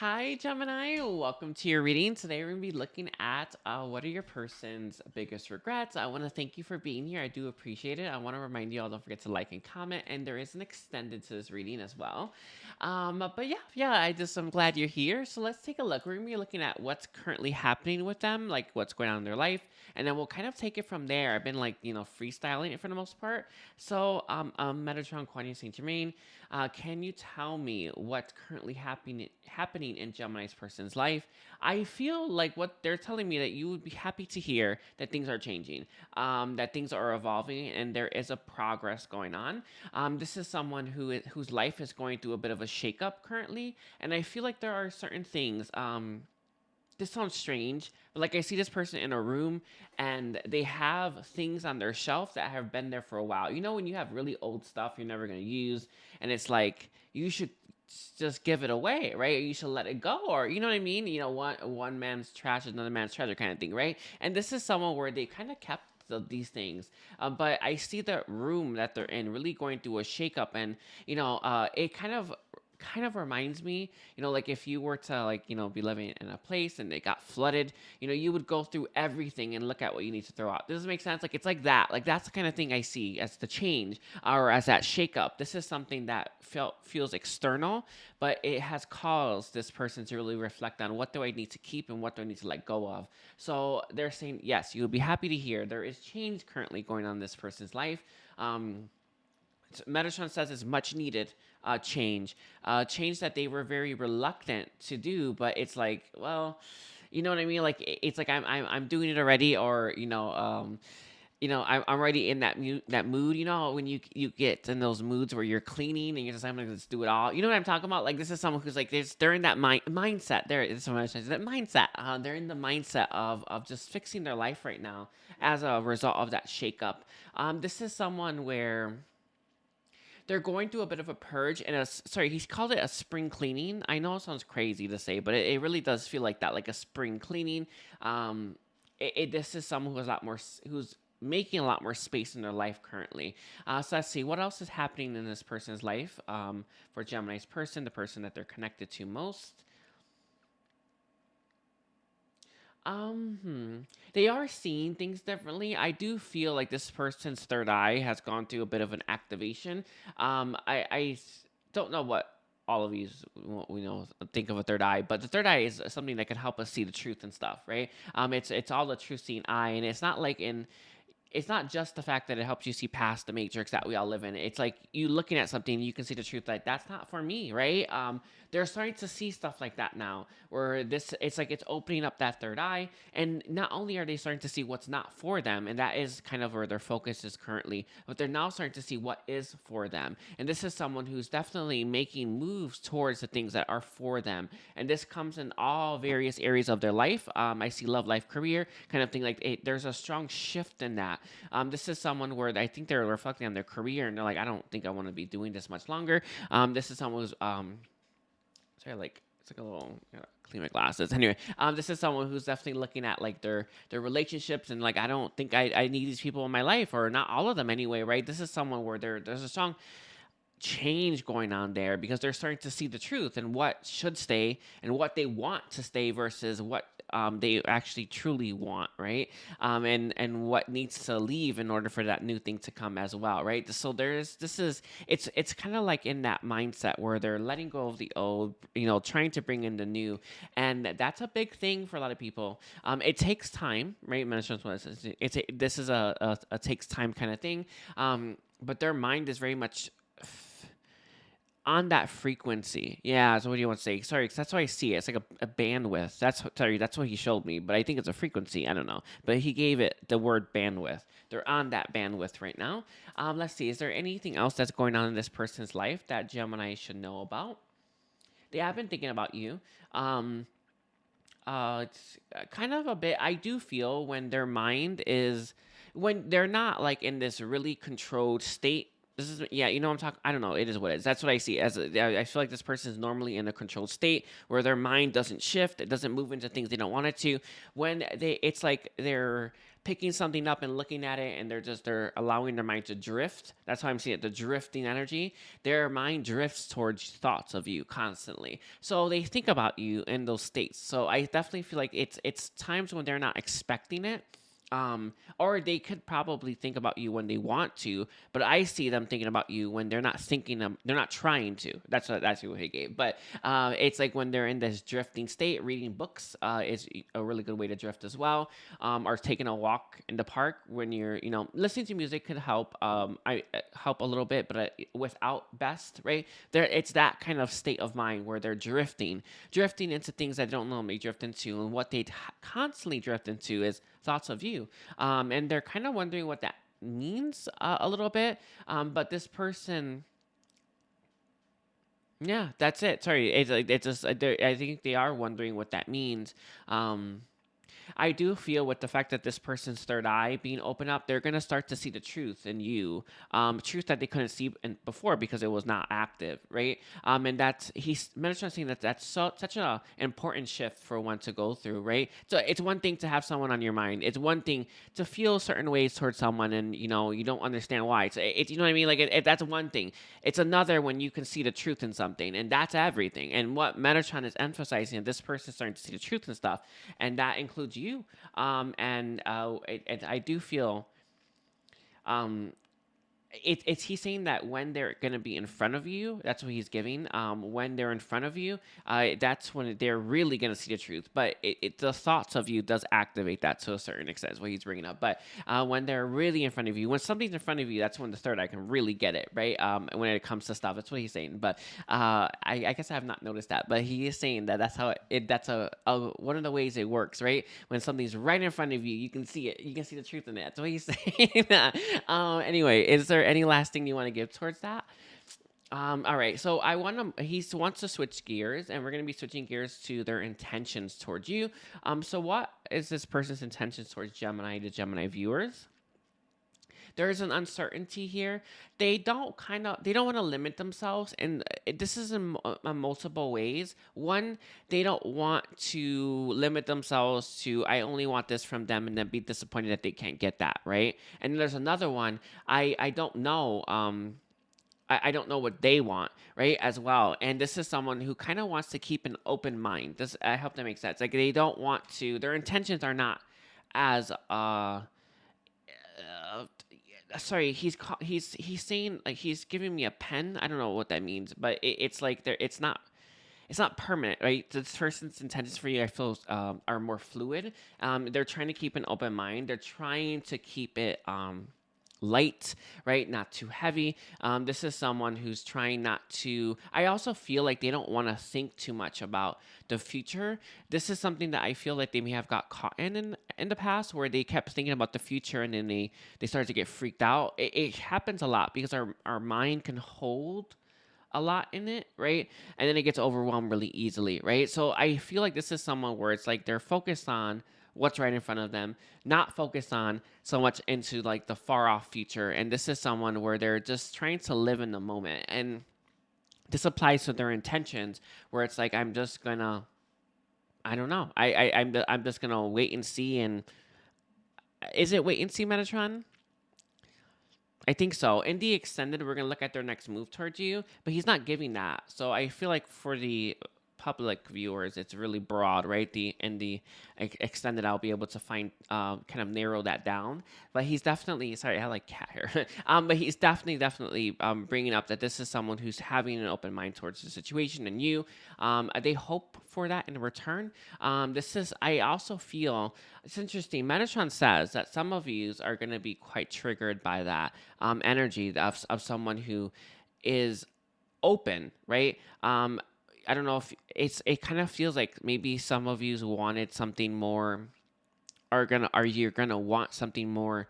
Hi, Gemini. Welcome to your reading. Today, we're going to be looking at what are your person's biggest regrets. I want to thank you for being here. I do appreciate it. I want to remind you all, don't forget to like and comment. And there is an extended to this reading as well. But yeah, I'm glad you're here. So let's take a look. We're going to be looking at what's currently happening with them, like what's going on in their life. And then we'll kind of take it from there. I've been freestyling it for the most part. So, Metatron, Quanian Saint Germain, can you tell me what's currently happening in Gemini's person's life? I feel like what they're telling me that you would be happy to hear that things are changing, that things are evolving, and there is a progress going on. This is someone whose life is going through a bit of a shakeup currently, and I feel like there are certain things. This sounds strange, but like I see this person in a room and they have things on their shelf that have been there for a while. You know, when you have really old stuff you're never going to use, and it's like you should just give it away, right? Or you should let it go, or you know what I mean? One man's trash is another man's treasure, kind of thing, right? And this is someone where they kind of kept these things, but I see the room that they're in really going through a shakeup, and it kind of reminds me, like if you were to be living in a place and it got flooded, you would go through everything and look at what you need to throw out. Does it make sense? Like it's like that. Like that's the kind of thing I see as the change or as that shakeup. This is something that feels external, but it has caused this person to really reflect on what do I need to keep and what do I need to let go of. So they're saying, yes, you would be happy to hear there is change currently going on in this person's life. Metatron says is much needed change that they were very reluctant to do, but it's like, well, you know what I mean? Like it's like I'm doing it already, or I'm already in that mood. You know when you get in those moods where you're cleaning and you're just I'm gonna just do it all. You know what I'm talking about? Like this is someone who's like they're in that mindset. There is someone that mindset. They're in the mindset of just fixing their life right now as a result of that shakeup. This is someone where they're going through a bit of a purge and sorry, he's called it a spring cleaning. I know it sounds crazy to say, but it really does feel like that, like a spring cleaning. This is someone who's a lot more, who's making a lot more space in their life currently. So let's see what else is happening in this person's life. For Gemini's person, the person that they're connected to most. They are seeing things differently. I do feel like this person's third eye has gone through a bit of an activation. Don't know what all of you think of a third eye, but the third eye is something that can help us see the truth and stuff, right? It's all the truth seeing eye, and it's not just the fact that it helps you see past the matrix that we all live in. It's like you looking at something, you can see the truth. Like that's not for me, right? They're starting to see stuff like that now, where it's like it's opening up that third eye, and not only are they starting to see what's not for them, and that is kind of where their focus is currently, but they're now starting to see what is for them. And this is someone who's definitely making moves towards the things that are for them, and this comes in all various areas of their life. I see love, life, career, kind of thing. There's a strong shift in that. This is someone where I think they're reflecting on their career and they're like, I don't think I want to be doing this much longer. This is someone who's sorry, like it's like a little clean my glasses. Anyway, this is someone who's definitely looking at like their relationships and like I don't think I need these people in my life, or not all of them anyway, right? This is someone where there's a strong change going on there because they're starting to see the truth and what should stay and what they want to stay versus what they actually truly want, right? And what needs to leave in order for that new thing to come as well, right? So it's kind of like in that mindset where they're letting go of the old, trying to bring in the new, and that's a big thing for a lot of people. It takes time, right? This is a takes time kind of thing, but their mind is very much on that frequency. Yeah, so what do you want to say? Sorry, 'cause that's what I see it. It's like a bandwidth. That's what he showed me, but I think it's a frequency. I don't know. But he gave it the word bandwidth. They're on that bandwidth right now. Let's see. Is there anything else that's going on in this person's life that Gemini should know about? They have been thinking about you. Um, it's kind of a bit. I do feel when their mind is when they're not like in this really controlled state. This is, yeah, you know what I'm talking. I don't know. It is what it is. That's what I see. I feel like this person is normally in a controlled state where their mind doesn't shift. It doesn't move into things they don't want it to. When it's like they're picking something up and looking at it, and they're allowing their mind to drift. That's how I'm seeing it. The drifting energy. Their mind drifts towards thoughts of you constantly. So they think about you in those states. So I definitely feel like it's times when they're not expecting it, or they could probably think about you when they want to, but I see them thinking about you when they're not thinking them, they're not trying to. That's what he gave. But it's like when they're in this drifting state. Reading books is a really good way to drift as well. Or taking a walk in the park when you're, listening to music could help. I help a little bit, but without best, right there, it's that kind of state of mind where they're drifting into things that they don't normally drift into, and what they constantly drift into is thoughts of you. And they're kind of wondering what that means a little bit. But this person, yeah, that's it. Sorry, it's just I think they are wondering what that means. Um, I do feel with the fact that this person's third eye being open up, they're gonna start to see the truth in you, truth that they couldn't see before because it was not active, right? And he's Metatron saying that that's such a important shift for one to go through, right? So it's one thing to have someone on your mind. It's one thing to feel certain ways towards someone, and you don't understand why. It's you know what I mean? Like that's one thing. It's another when you can see the truth in something, and that's everything. And what Metatron is emphasizing, this person's starting to see the truth and stuff, and that includes you. I do feel, um, it's he's saying that when they're gonna be in front of you, that's what he's giving. When they're in front of you, that's when they're really gonna see the truth. But the thoughts of you does activate that to a certain extent. Is what he's bringing up. But when they're really in front of you, when something's in front of you, that's when the third eye can really get it, right? When it comes to stuff, that's what he's saying. But I guess I have not noticed that. But he is saying that that's how that's one of the ways it works, right? When something's right in front of you, you can see it. You can see the truth in it. That's what he's saying. Anyway, is there any last thing you want to give towards that? All right. So he wants to switch gears, and we're going to be switching gears to their intentions towards you. So what is this person's intentions towards Gemini to Gemini viewers? There is an uncertainty here. They don't want to limit themselves, and this is in multiple ways. One, they don't want to limit themselves to I only want this from them, and then be disappointed that they can't get that, right? And there's another one. I don't know. I don't know what they want, right? As well. And this is someone who kind of wants to keep an open mind. I hope that makes sense. Like they don't want to. Their intentions are not as sorry, he's saying, like, he's giving me a pen. I don't know what that means, but it's like it's not permanent, right? This person's intentions for you, I feel, are more fluid. They're trying to keep an open mind. They're trying to keep it light, right? Not too heavy. This is someone who's trying not to. I also feel like they don't want to think too much about the future. This is something that I feel like they may have got caught in the past, where they kept thinking about the future, and then they started to get freaked out. It happens a lot because our mind can hold a lot in it, right? And then it gets overwhelmed really easily, right? So I feel like this is someone where it's like they're focused on what's right in front of them, not focused on so much into like the far off future. And this is someone where they're just trying to live in the moment. And this applies to their intentions, where it's like I'm just gonna, I don't know, I'm just gonna wait and see. And is it wait and see, Metatron? I think so. In the extended, we're gonna look at their next move towards you, but he's not giving that. So I feel like for the public viewers, it's really broad, right? The extended, I'll be able to find kind of narrow that down. But he's definitely, sorry, I like cat hair. But he's definitely bringing up that this is someone who's having an open mind towards the situation and you. They hope for that in return. I also feel it's interesting. Metatron says that some of you are going to be quite triggered by that energy of someone who is open, right? I don't know if it kind of feels like maybe some of you wanted something more, are you're gonna want something more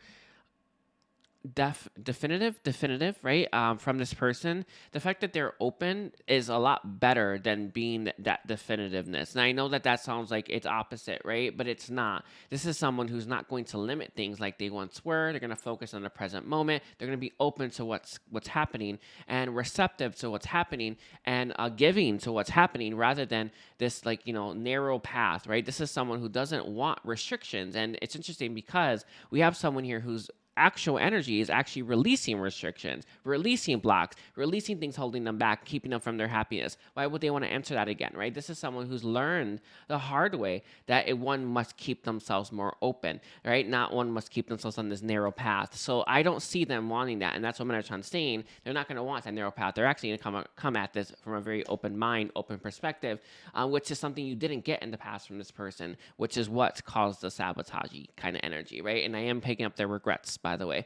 definitive, right? From this person, the fact that they're open is a lot better than being that definitiveness. And I know that that sounds like it's opposite, right? But it's not. This is someone who's not going to limit things like they once were. They're going to focus on the present moment. They're going to be open to what's happening and receptive to what's happening and giving to what's happening rather than this like narrow path, right? This is someone who doesn't want restrictions, and it's interesting because we have someone here who's actual energy is actually releasing restrictions, releasing blocks, releasing things holding them back, keeping them from their happiness. Why would they want to enter that again, right? This is someone who's learned the hard way that one must keep themselves more open, right? Not one must keep themselves on this narrow path. So I don't see them wanting that, and that's what Metatron's saying. They're not going to want that narrow path. They're actually going to come at this from a very open mind, open perspective, which is something you didn't get in the past from this person, which is what caused the sabotage kind of energy, right? And I am picking up their regrets, by the way,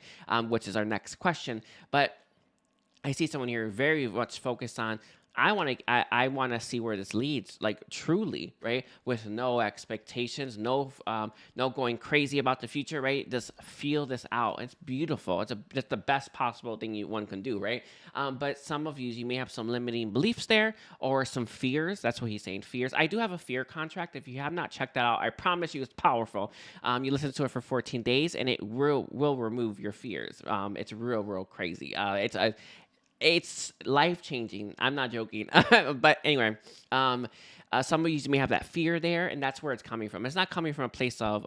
which is our next question. But I see someone here very much focused on I want to see where this leads, like truly, right? With no expectations, no going crazy about the future, right? Just feel this out. It's beautiful. It's the best possible thing one can do, right? But some of you may have some limiting beliefs there or some fears. That's what he's saying, fears. I do have a fear contract. If you have not checked that out, I promise you it's powerful. You listen to it for 14 days and it will remove your fears. It's real crazy. It's life changing. I'm not joking. But anyway, some of you may have that fear there, and that's where it's coming from. It's not coming from a place of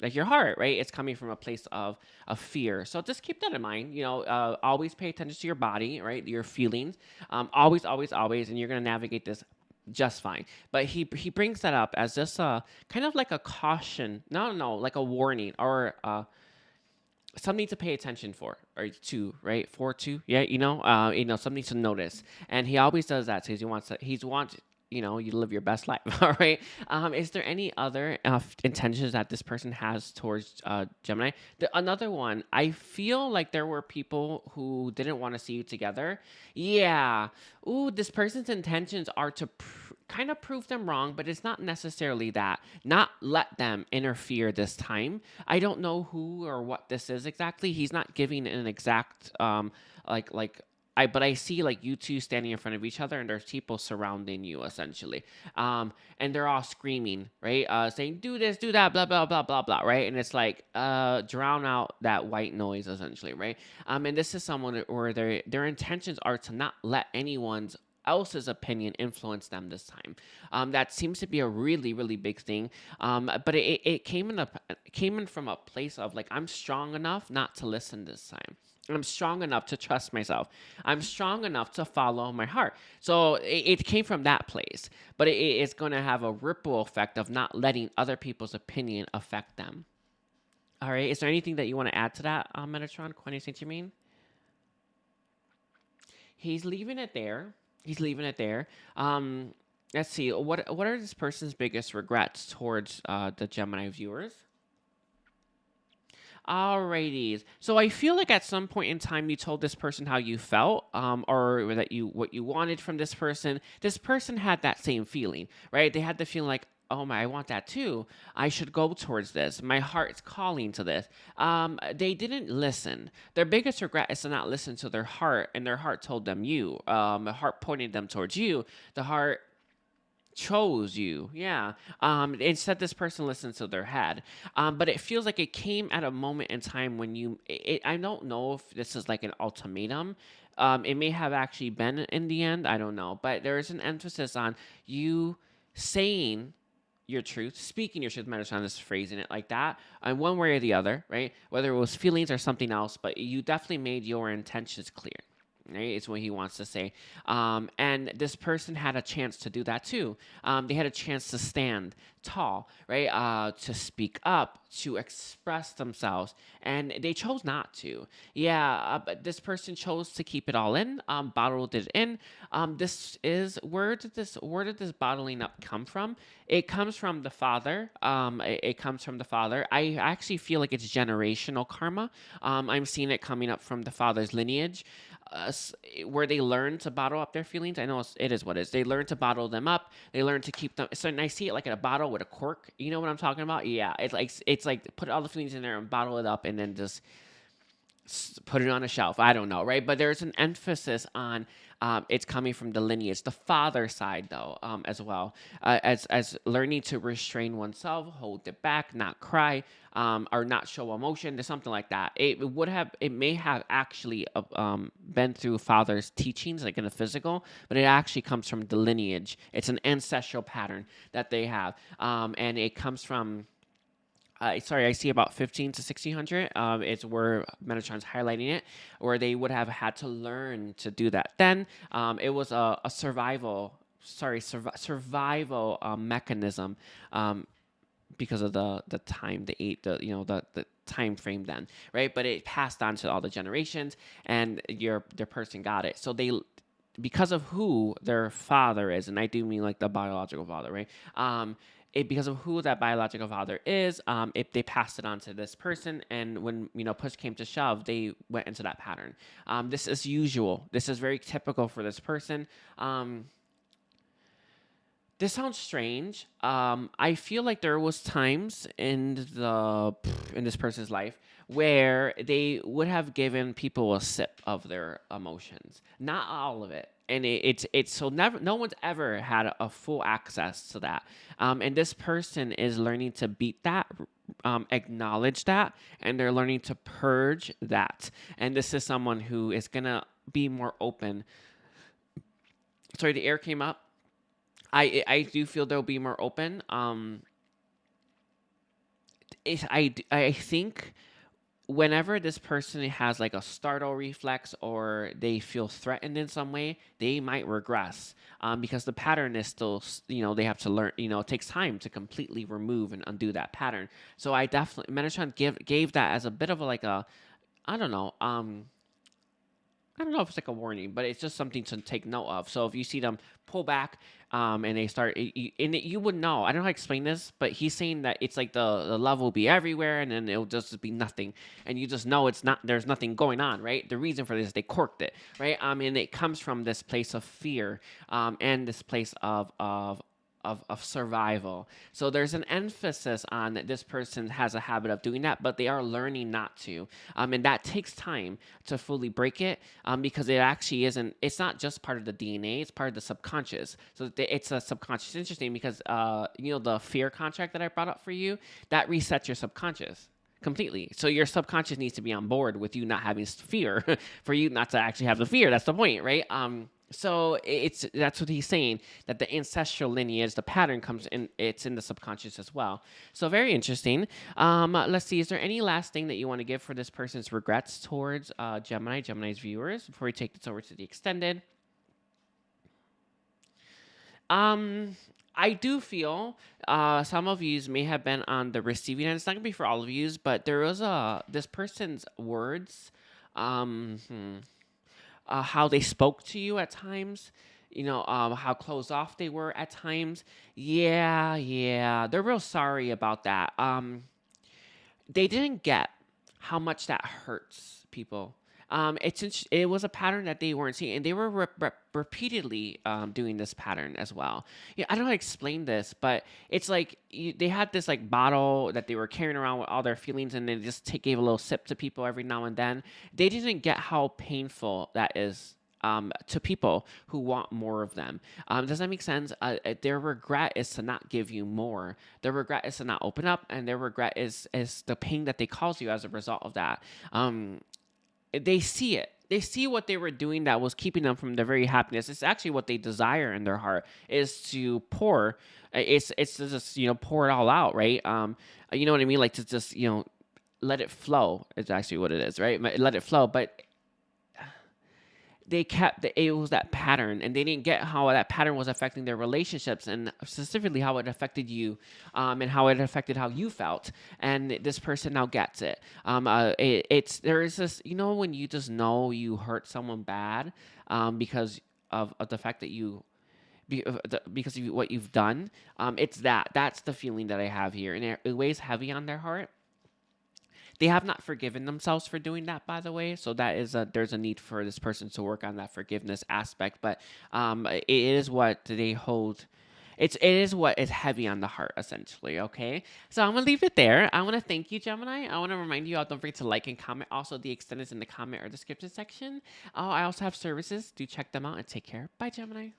like your heart, right? It's coming from a place of fear. So just keep that in mind. Always pay attention to your body, right? Your feelings. Always, and you're gonna navigate this just fine. But he brings that up as just a kind of like a caution. No, like a warning or something to pay attention for or to, right? For to, yeah, something to notice. And he always does that because he wants you to live your best life. All right. Is there any other intentions that this person has towards Gemini? Another one, I feel like there were people who didn't want to see you together. Yeah. Ooh, this person's intentions are to kind of prove them wrong, but it's not necessarily that. Not let them interfere this time. I don't know who or what this is exactly. He's not giving an exact but I see like you two standing in front of each other and there's people surrounding you essentially. And they're all screaming, right? Saying, do this, do that, blah, blah, blah, blah, blah, right? And it's like, drown out that white noise essentially, right? And this is someone where their intentions are to not let anyone's else's opinion influence them this time. That seems to be a really big thing. But it came in from a place of like, I'm strong enough not to listen this time. I'm strong enough to trust myself. I'm strong enough to follow my heart. So it came from that place, but it's going to have a ripple effect of not letting other people's opinion affect them. All right. Is there anything that you want to add to that, Metatron, Queen Saint Germain? He's leaving it there. Let's see. What are this person's biggest regrets towards the Gemini viewers? Alrighties. So I feel like at some point in time you told this person how you felt, or that what you wanted from this person. This person had that same feeling, right? They had the feeling like, oh my, I want that too. I should go towards this. My heart's calling to this. They didn't listen. Their biggest regret is to not listen to their heart, and their heart told them you. The heart pointed them towards you. The heart chose you. Yeah. Instead this person listens to their head. But it feels like it came at a moment in time when I don't know if this is like an ultimatum. It may have actually been in the end. I don't know. But there is an emphasis on you saying your truth, speaking your truth, matters on this phrasing it like that, and one way or the other, right? Whether it was feelings or something else, but you definitely made your intentions clear. Right? It's what he wants to say. And this person had a chance to do that too. They had a chance to stand tall, right? To speak up, to express themselves, and they chose not to. Yeah, but this person chose to keep it all in, bottled it in. Where did this bottling up come from? It comes from the father. It comes from the father. I actually feel like it's generational karma. I'm seeing it coming up from the father's lineage. Where they learn to bottle up their feelings. I know it is what it is. They learn to bottle them up. They learn to keep them. So, and I see it like in a bottle with a cork. You know what I'm talking about? Yeah. It's like put all the feelings in there and bottle it up, and then just put it on a shelf. I don't know, right? But there's an emphasis on it's coming from the lineage, the father side, though, as well, as learning to restrain oneself, hold it back, not cry, or not show emotion. There's something like that. It may have actually been through father's teachings, like in the physical, but it actually comes from the lineage. It's an ancestral pattern that they have, and it comes from sorry, I see about 15 to 1600. It's where Metatron's highlighting it, where they would have had to learn to do that. Then it was a survival mechanism, because of the time, the eight, the time frame then, right? But it passed on to all the generations, and their person got it. So they, because of who their father is, and I do mean like the biological father, right? Because of who that biological father is, if they passed it on to this person, and when push came to shove, they went into that pattern. This is usual. This is very typical for this person. This sounds strange. I feel like there was times in this person's life where they would have given people a sip of their emotions, not all of it, and it's so never, no one's ever had a full access to that. And this person is learning to beat that, acknowledge that, and they're learning to purge that. And this is someone who is gonna be more open. Sorry, the air came up. I do feel they'll be more open. I think whenever this person has like a startle reflex, or they feel threatened in some way, they might regress, because the pattern is still, they have to learn. It takes time to completely remove and undo that pattern. So I definitely, Metatron gave that as a bit of I don't know. I don't know if it's like a warning, but it's just something to take note of. So if you see them pull back, and they start, you would know. I don't know how to explain this, but he's saying that it's like the love will be everywhere, and then it'll just be nothing, and you just know it's not. There's nothing going on, right? The reason for this is they corked it, right? And it comes from this place of fear, and this place of survival. So there's an emphasis on that this person has a habit of doing that, but they are learning not to. And that takes time to fully break it, because it actually isn't, it's not just part of the DNA, it's part of the subconscious. So it's a subconscious. It's interesting because, the fear contract that I brought up for you, that resets your subconscious completely. So your subconscious needs to be on board with you not having fear for you not to actually have the fear. That's the point, right? So that's what he's saying, that the ancestral lineage, the pattern comes in, it's in the subconscious as well. So very interesting. Let's see, is there any last thing that you want to give for this person's regrets towards Gemini's viewers before we take this over to the extended? I do feel some of yous may have been on the receiving end. It's not gonna be for all of yous, but there was this person's words. Um, hmm how they spoke to you at times, how closed off they were at times. Yeah, they're real sorry about that. They didn't get how much that hurts people. It was a pattern that they weren't seeing, and they were repeatedly doing this pattern as well. Yeah, I don't know how to explain this, but it's like they had this like bottle that they were carrying around with all their feelings, and they just gave a little sip to people every now and then. They didn't get how painful that is. To people who want more of them. Does that make sense? Their regret is to not give you more. Their regret is to not open up, and their regret is the pain that they cause you as a result of that. They see it. They see what they were doing that was keeping them from their very happiness. It's actually what they desire in their heart, is to pour. It's to just pour it all out, right? You know what I mean? Like to just let it flow. Is actually what it is, right? Let it flow, but it was that pattern, and they didn't get how that pattern was affecting their relationships, and specifically how it affected you, and how it affected how you felt. And this person now gets it. There is this, when you just know you hurt someone bad, because of the fact that because of what you've done. That's the feeling that I have here, and it weighs heavy on their heart. They have not forgiven themselves for doing that, by the way. So there's a need for this person to work on that forgiveness aspect. But it is what they hold. it is what is heavy on the heart, essentially. Okay, so I'm gonna leave it there. I want to thank you, Gemini. I want to remind you all, don't forget to like and comment. Also, the extent is in the comment or description section. Oh, I also have services. Do check them out and take care. Bye, Gemini.